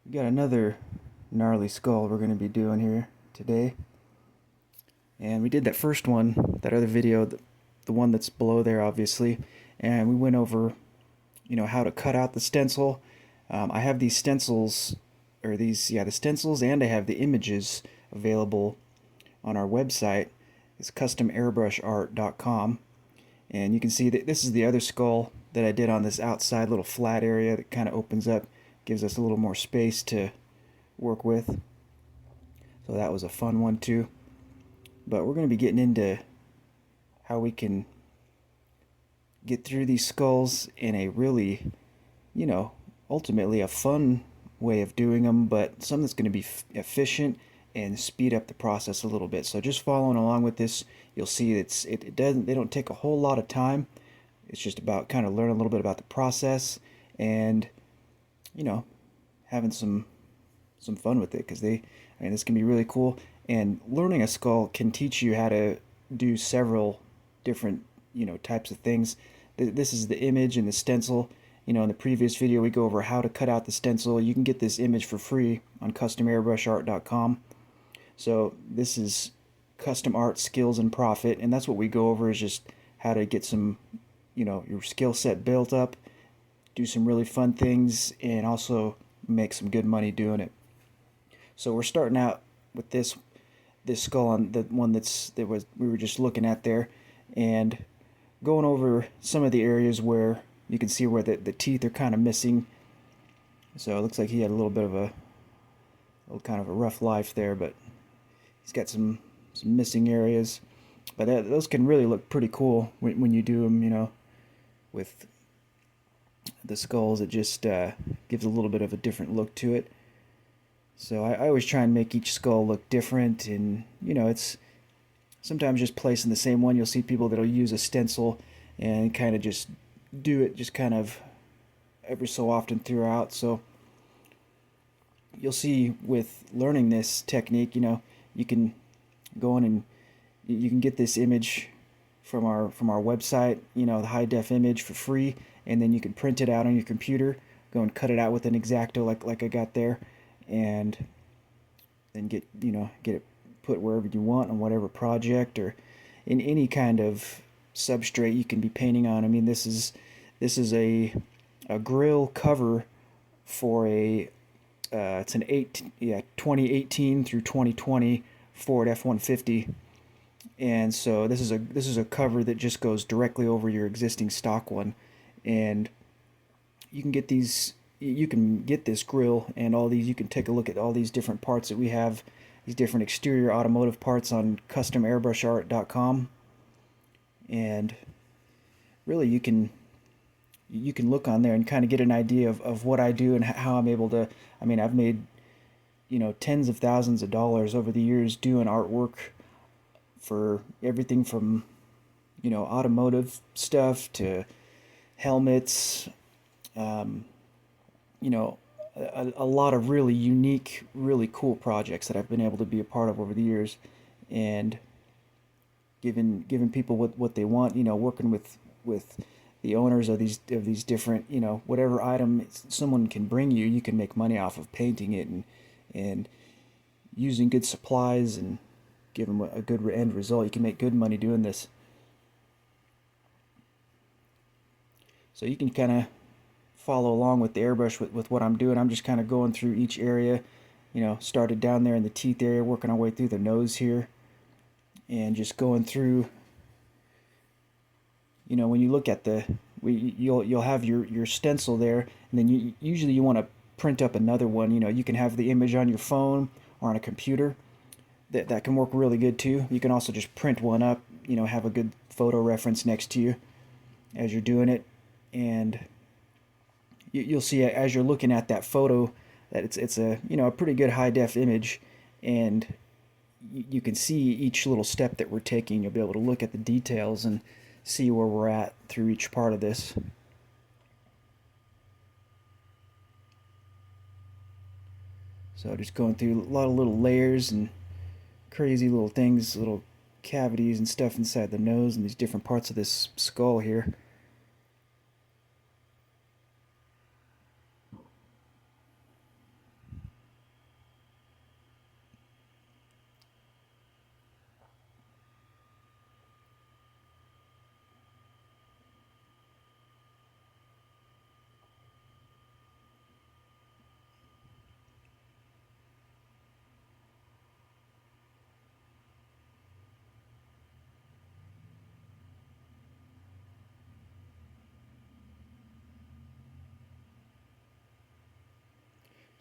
We got another gnarly skull we're going to be doing here today. And we did that first one, that other video, the one that's below there, obviously. And we went over, how to cut out the stencil. I have these stencils, or the stencils, and I have the images available on our website. It's customairbrushaart.com. And you can see that this is the other skull that I did on this outside little flat area that kind of opens up, gives us a little more space to work with. So that was a fun one too. But we're going to be getting into how we can get through these skulls in a really, ultimately a fun way of doing them, but something that's going to be efficient and speed up the process a little bit. So just following along with this, you'll see they don't take a whole lot of time. It's just about kind of learning a little bit about the process and having some fun with it, because this can be really cool. And learning a skull can teach you how to do several different types of things. This is the image and the stencil. In the previous video we go over how to cut out the stencil. You can get this image for free on customairbrushaart.com. So this is custom art skills and profit, and that's what we go over, is just how to get some your skill set built up, do some really fun things, and also make some good money doing it. So we're starting out with this skull, on the one we were just looking at there, and going over some of the areas where you can see where the teeth are kind of missing. So it looks like he had a little bit of a kind of a rough life there, but he's got some missing areas. But those can really look pretty cool when you do them, with the skulls. It just gives a little bit of a different look to it. So I always try and make each skull look different, and it's sometimes just placing the same one. You'll see people that'll use a stencil and kind of just do it just kind of every so often throughout. So you'll see with learning this technique, you can go in and you can get this image from our website, the high def image for free, and then you can print it out on your computer, go and cut it out with an X-Acto like I got there, and then get it put wherever you want on whatever project or in any kind of substrate you can be painting on. I mean, this is a grill cover for a it's an 2018 through 2020 Ford F-150, and so this is a cover that just goes directly over your existing stock one. And you can get this grill and all these. You can take a look at all these different parts that we have, these different exterior automotive parts, on customairbrushaart.com. And really you can look on there and kind of get an idea of what I do and how I'm able to. I mean, I've made tens of thousands of dollars over the years doing artwork for everything from automotive stuff to helmets, a lot of really unique, really cool projects that I've been able to be a part of over the years, and giving people what they want. Working with the owners of these different, whatever item someone can bring you, you can make money off of painting it and using good supplies and give them a good end result. You can make good money doing this. So you can kind of follow along with the airbrush with what I'm doing. I'm just kind of going through each area. Started down there in the teeth area, working our way through the nose here, and just going through. When you look at you'll have your stencil there, and then usually you want to print up another one. You can have the image on your phone or on a computer. That can work really good too. You can also just print one up, have a good photo reference next to you as you're doing it, and you'll see as you're looking at that photo that it's a a pretty good high def image, and you can see each little step that we're taking. You'll be able to look at the details and see where we're at through each part of this. So just going through a lot of little layers and crazy little things, little cavities and stuff inside the nose and these different parts of this skull here.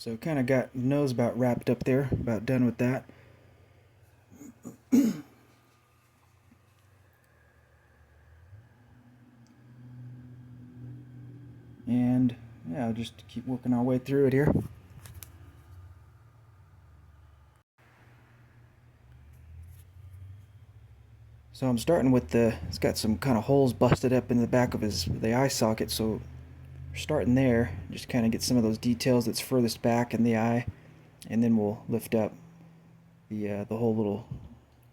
So kind of got nose about wrapped up there, about done with that. And yeah, I'll just keep working our way through it here. So I'm starting with it's got some kind of holes busted up in the back of the eye socket, so we're starting there, just kind of get some of those details that's furthest back in the eye, and then we'll lift up the whole little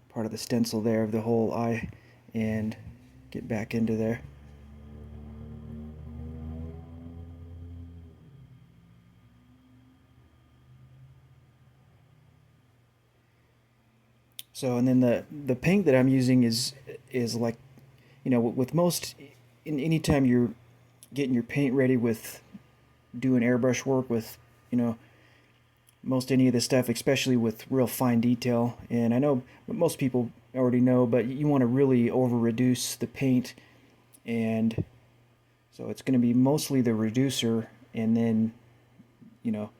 part of the stencil there of the whole eye and get back into there. So, and then the paint that I'm using is like, with most, anytime you're getting your paint ready with doing airbrush work with, you know, most any of this stuff, especially with real fine detail. And I know most people already know, but you want to really over reduce the paint, and so it's going to be mostly the reducer, and then, you know,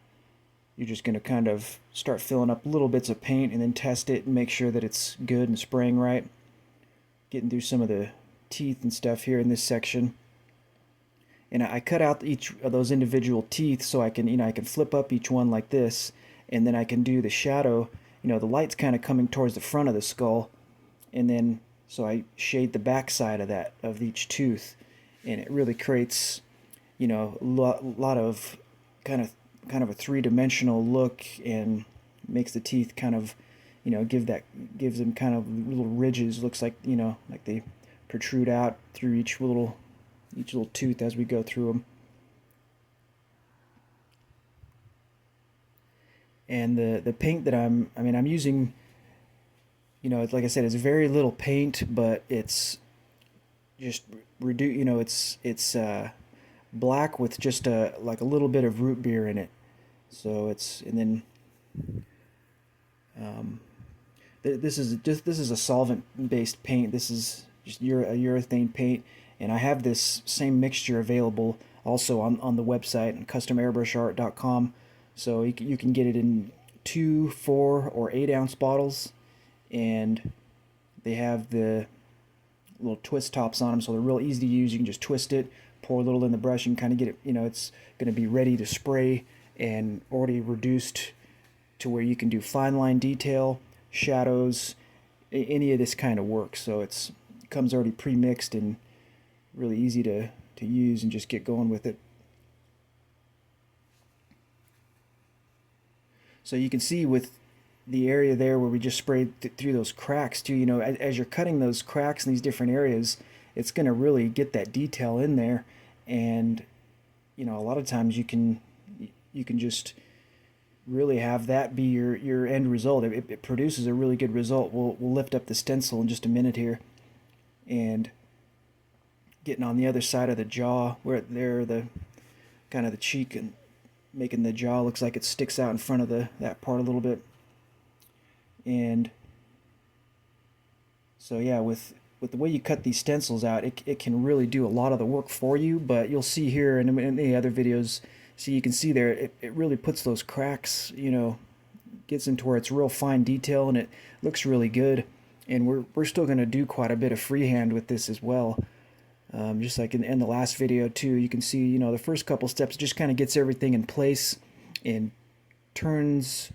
you're just going to kind of start filling up little bits of paint and then test it and make sure that it's good and spraying right. Getting through some of the teeth and stuff here in this section. And I cut out each of those individual teeth so I can, I can flip up each one like this, and then I can do the shadow. The light's kind of coming towards the front of the skull, and then so I shade the back side of each tooth, and it really creates, a lot of kind of a three-dimensional look, and makes the teeth kind of, gives them kind of little ridges. Looks like, like they protrude out through each little tooth as we go through them. And the paint that I'm using, like I said, it's very little paint, but it's just it's black with just like a little bit of root beer in it. So and then this is a solvent based paint. This is just a urethane paint, and I have this same mixture available also on the website and customairbrushart.com. So you can get it in 2, 4, or 8 ounce bottles, and they have the little twist tops on them, so they're real easy to use. You can just twist it, pour a little in the brush, and kind of get it. It's going to be ready to spray and already reduced to where you can do fine line detail, shadows, any of this kind of work. So it comes already pre-mixed and really easy to use, and just get going with it. So you can see with the area there where we just sprayed through those cracks too, as you're cutting those cracks in these different areas, it's going to really get that detail in there. And a lot of times you can just really have that be your end result. It produces a really good result. We'll lift up the stencil in just a minute here, and getting on the other side of the jaw where there the kind of the cheek, and making the jaw looks like it sticks out in front of that part a little bit. And so yeah, with the way you cut these stencils out, it can really do a lot of the work for you. But you'll see here in the other videos, so you can see there, it really puts those cracks, gets into where it's real fine detail, and it looks really good. And we're still going to do quite a bit of freehand with this as well. Just like in the last video too, you can see, the first couple steps just kind of gets everything in place and turns,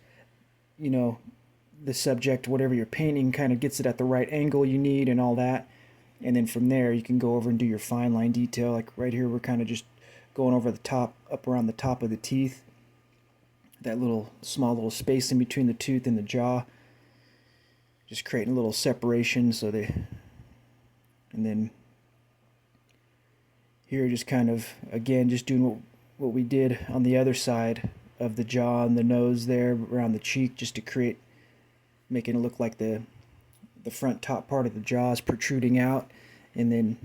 the subject, whatever you're painting, kind of gets it at the right angle you need and all that. And then from there, you can go over and do your fine line detail. Like right here, we're kind of just going over the top, up around the top of the teeth, that small little space in between the tooth and the jaw, just creating a little separation. And then here, just kind of, again, just doing what we did on the other side of the jaw and the nose there, around the cheek, just to making it look like the front top part of the jaw is protruding out. And then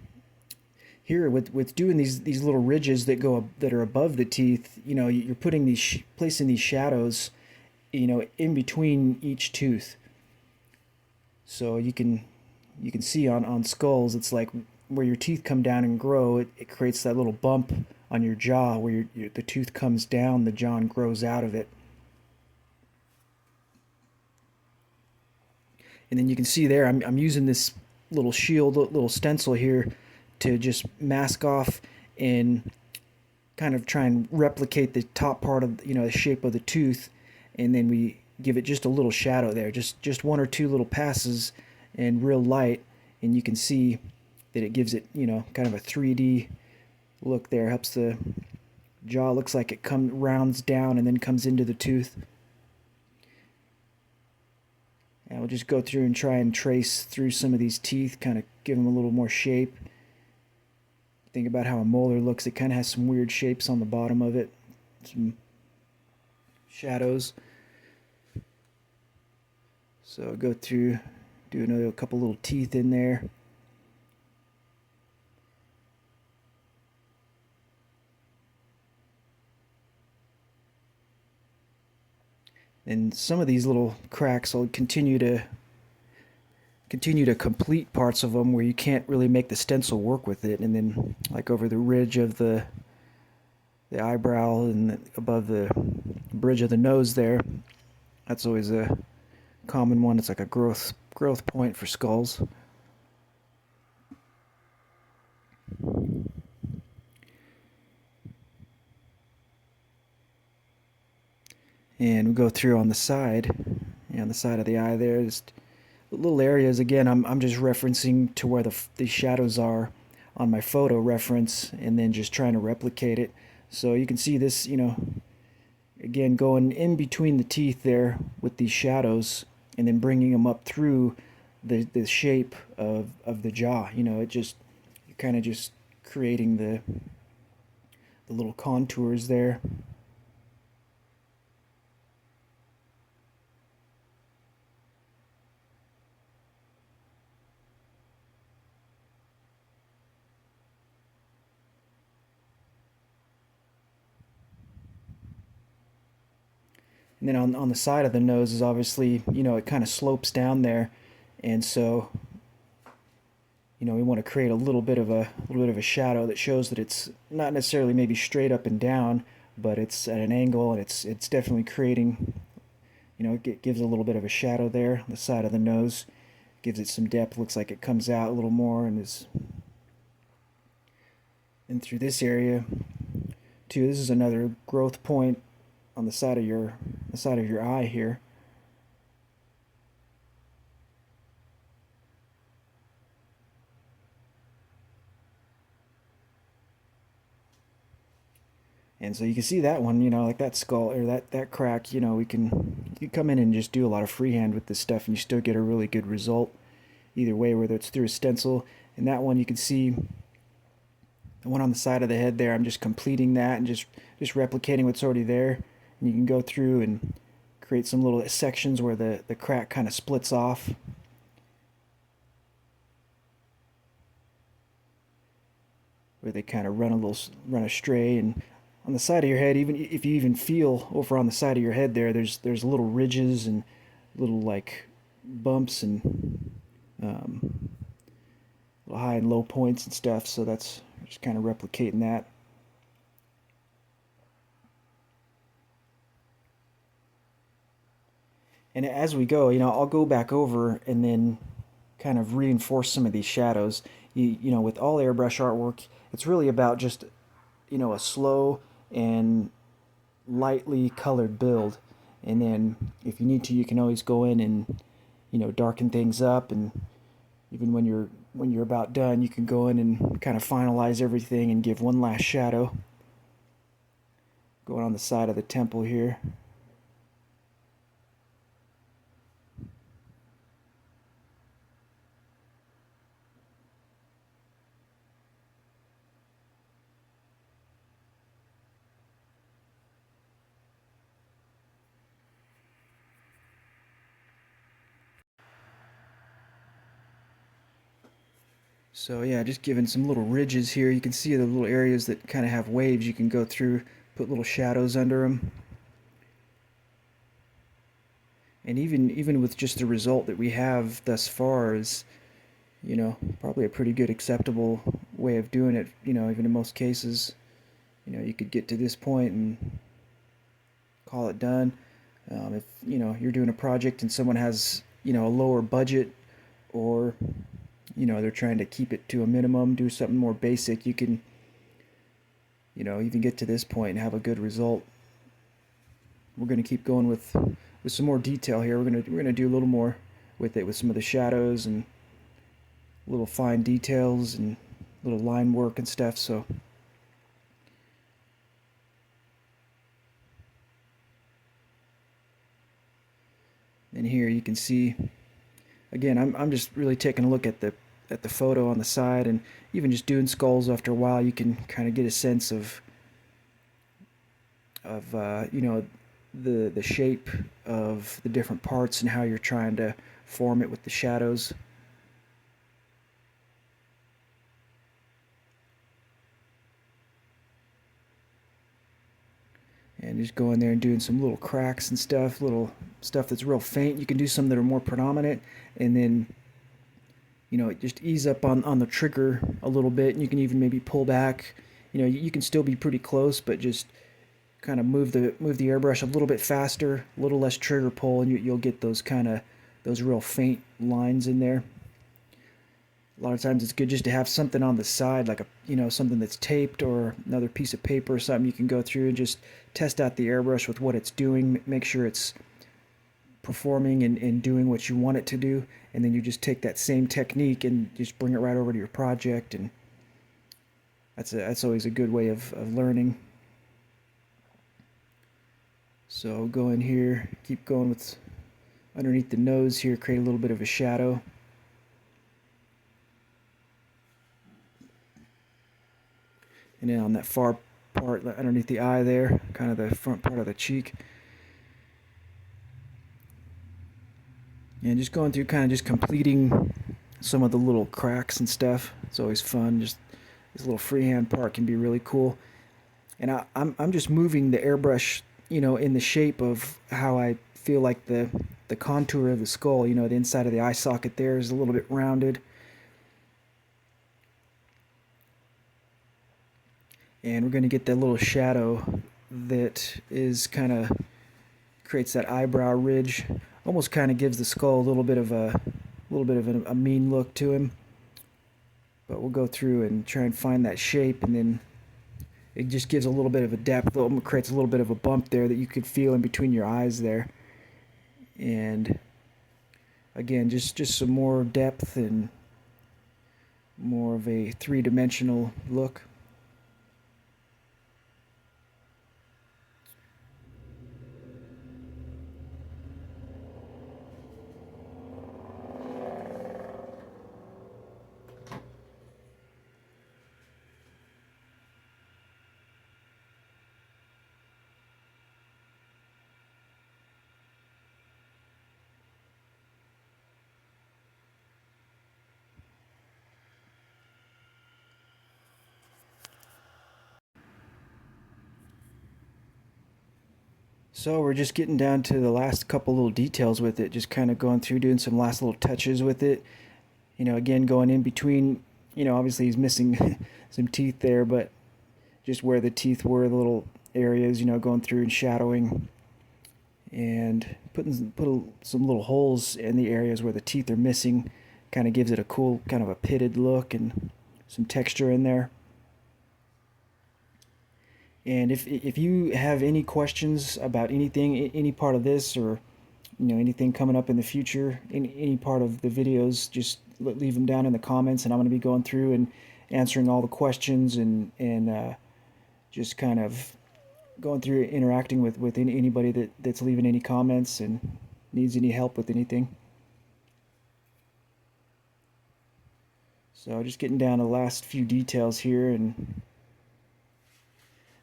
here, with doing these little ridges that are above the teeth, you're putting placing these shadows, in between each tooth. So you can see on skulls, it's like where your teeth come down and grow, it creates that little bump on your jaw where the tooth comes down, the jaw grows out of it. And then you can see there, I'm using this little shield, little stencil here to just mask off and kind of try and replicate the top part of, the shape of the tooth. And then we give it just a little shadow there, just one or two little passes and real light. And you can see that it gives it, kind of a 3D look there. Helps the jaw, looks like it rounds down and then comes into the tooth. And we'll just go through and try and trace through some of these teeth, kind of give them a little more shape. Think about how a molar looks. It kind of has some weird shapes on the bottom of it. Some shadows. So go through, do another couple little teeth in there. And some of these little cracks I'll continue to complete parts of them where you can't really make the stencil work with it. And then like over the ridge of the eyebrow and above the bridge of the nose there, that's always a common one. It's like a growth point for skulls. And we go through on the side, on the side of the eye there, just little areas. Again, I'm just referencing to where the shadows are on my photo reference, and then just trying to replicate it. So you can see this, again, going in between the teeth there with these shadows, and then bringing them up through the shape of the jaw. It just, you're kind of just creating the little contours there. And then on the side of the nose is obviously, it kind of slopes down there, and so we want to create a little bit of a shadow that shows that it's not necessarily maybe straight up and down, but it's at an angle, and it's definitely creating, it gives a little bit of a shadow there on the side of the nose, gives it some depth. Looks like it comes out a little more and through this area too. This is another growth point on the side of your eye here. And so you can see that one, like that skull or that crack, you can come in and just do a lot of freehand with this stuff, and you still get a really good result either way, whether it's through a stencil. And that one, you can see the one on the side of the head there, I'm just completing that and just replicating what's already there. And you can go through and create some little sections where the crack kind of splits off. Where they kind of run astray. And on the side of your head, even if you even feel over on the side of your head there, there's little ridges and little like bumps and little high and low points and stuff. So that's just kind of replicating that. And as we go, I'll go back over and then kind of reinforce some of these shadows. With all airbrush artwork, it's really about just, a slow and lightly colored build. And then if you need to, you can always go in and, darken things up. And even when you're about done, you can go in and kind of finalize everything and give one last shadow. Going on the side of the temple here. So yeah, just giving some little ridges here. You can see the little areas that kind of have waves. You can go through, put little shadows under them. And even with just the result that we have thus far is, you know, probably a pretty good acceptable way of doing it, you know, even in most cases. You know, you could get to this point and call it done. If, you know, you're doing a project and someone has, you know, a lower budget, or, you know, they're trying to keep it to a minimum, do something more basic, you can, you know, even get to this point and have a good result. We're going to keep going with some more detail here. We're going to do a little more with it, with some of the shadows and little fine details and little line work and stuff. So and here you can see, again, I'm just really taking a look at the photo on the side, and even just doing skulls after a while, you can kind of get a sense of you know, the shape of the different parts and how you're trying to form it with the shadows. And just going there and doing some little cracks and stuff, little stuff that's real faint. You can do some that are more predominant, and then, you know, just ease up on the trigger a little bit, and you can even maybe pull back. You know, you can still be pretty close, but just kind of move the airbrush a little bit faster, a little less trigger pull, and you'll get those kind of those real faint lines in there. A lot of times it's good just to have something on the side, like a, you know, something that's taped or another piece of paper or something you can go through and just test out the airbrush with what it's doing, make sure it's performing and doing what you want it to do, and then you just take that same technique and just bring it right over to your project, and that's always a good way of learning. So go in here, keep going with underneath the nose here, create a little bit of a shadow. And then on that far part underneath the eye there, kind of the front part of the cheek. And just going through kind of just completing some of the little cracks and stuff. It's always fun. Just this little freehand part can be really cool. And I'm just moving the airbrush, you know, in the shape of how I feel like the contour of the skull, you know, the inside of the eye socket there is a little bit rounded. And we're going to get that little shadow that is kind of creates that eyebrow ridge, almost kind of gives the skull a little bit of a mean look to him. But we'll go through and try and find that shape, and then it just gives a little bit of a depth, creates a little bit of a bump there that you could feel in between your eyes there. And again, just some more depth and more of a three-dimensional look. So we're just getting down to the last couple little details with it, just kind of going through doing some last little touches with it. You know, again, going in between, you know, obviously he's missing some teeth there, but just where the teeth were, the little areas, you know, going through and shadowing and put some little holes in the areas where the teeth are missing. Kind of gives it a cool, kind of a pitted look and some texture in there. And if you have any questions about anything, any part of this, or, you know, anything coming up in the future, any part of the videos, just leave them down in the comments, and I'm going to be going through and answering all the questions, and just kind of going through interacting with anybody that's leaving any comments and needs any help with anything. So just getting down to the last few details here, and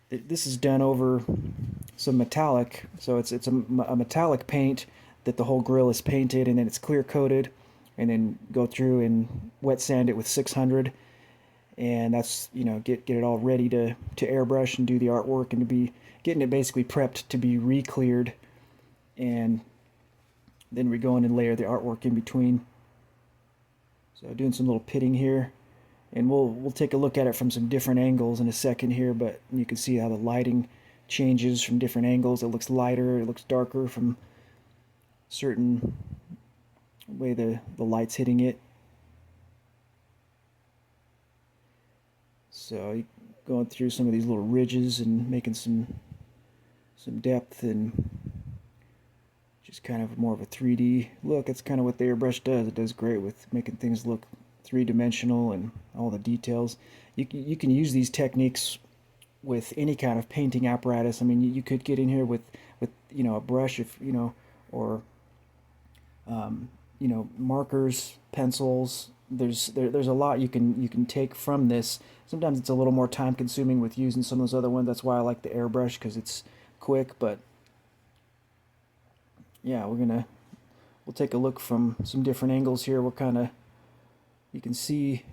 this is done over some metallic, so it's a metallic paint that the whole grill is painted, and then it's clear coated, and then go through and wet sand it with 600, and that's, you know, get it all ready to airbrush and do the artwork, and to be getting it basically prepped to be re-cleared, and then we go in and layer the artwork in between. So doing some little pitting here, and we'll take a look at it from some different angles in a second here, but you can see how the lighting changes from different angles. It looks lighter, it looks darker from certain way the light's hitting it. So going through some of these little ridges and making some depth, and just kind of more of a 3D look. That's kind of what the airbrush does. It does great with making things look three-dimensional and all the details. You can use these techniques with any kind of painting apparatus. I mean, you could get in here with a brush, if or markers, pencils. There's a lot you can take from this. Sometimes it's a little more time consuming with using some of those other ones. That's why I like the airbrush, because it's quick. But yeah, we'll take a look from some different angles here. You can see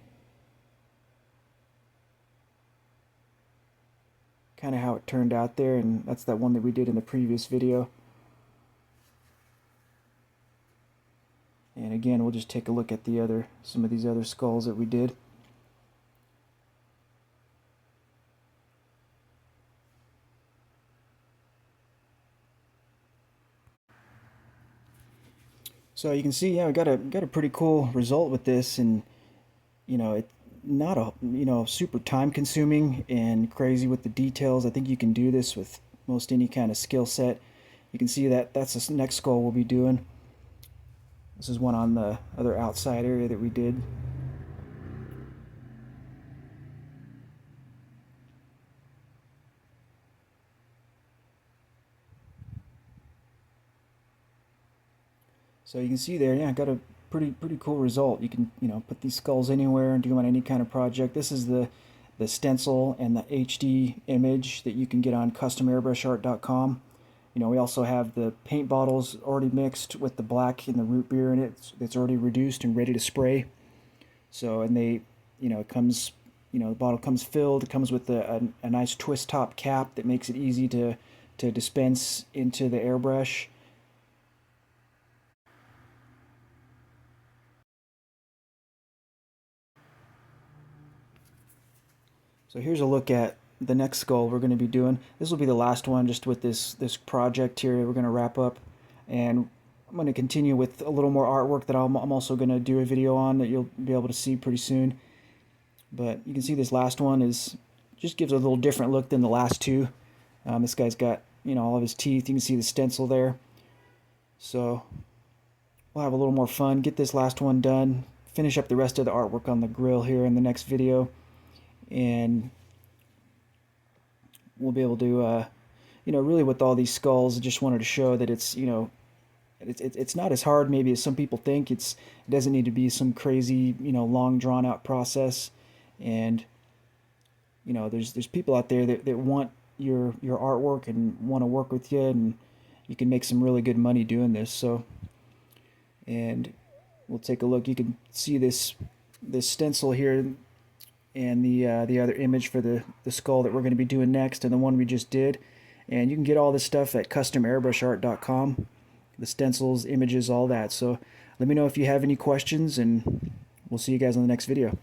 kind of how it turned out there, and that's that one that we did in the previous video. And again, we'll just take a look at some of these other skulls that we did. So you can see, yeah, we got a pretty cool result with this, and it not a super time consuming and crazy with the details. I think you can do this with most any kind of skill set. You can see that that's the next skull we'll be doing. This is one on the other outside area that we did. So you can see there, yeah, got a pretty cool result. You can put these skulls anywhere and do them on any kind of project. This is the stencil and the HD image that you can get on customairbrushartcom. We also have the paint bottles already mixed with the black and the root beer in it. It's already reduced and ready to spray. So, and it comes, the bottle comes filled. It comes with a nice twist top cap that makes it easy to dispense into the airbrush. So here's a look at the next skull we're going to be doing. This will be the last one just with this project here. We're going to wrap up, and I'm going to continue with a little more artwork that I'm also going to do a video on that you'll be able to see pretty soon. But you can see this last one just gives a little different look than the last two. This guy's got all of his teeth. You can see the stencil there. So we'll have a little more fun, get this last one done, finish up the rest of the artwork on the grill here in the next video, and we'll be able to really with all these skulls, I just wanted to show that it's it's not as hard maybe as some people think. It doesn't need to be some crazy long drawn out process, and there's people out there that want your artwork and want to work with you, and you can make some really good money doing this. So, and we'll take a look. You can see this stencil here, and the other image for the skull that we're going to be doing next, and the one we just did. And you can get all this stuff at customairbrushartcom, the stencils, images, all that. So let me know if you have any questions, and we'll see you guys on the next video.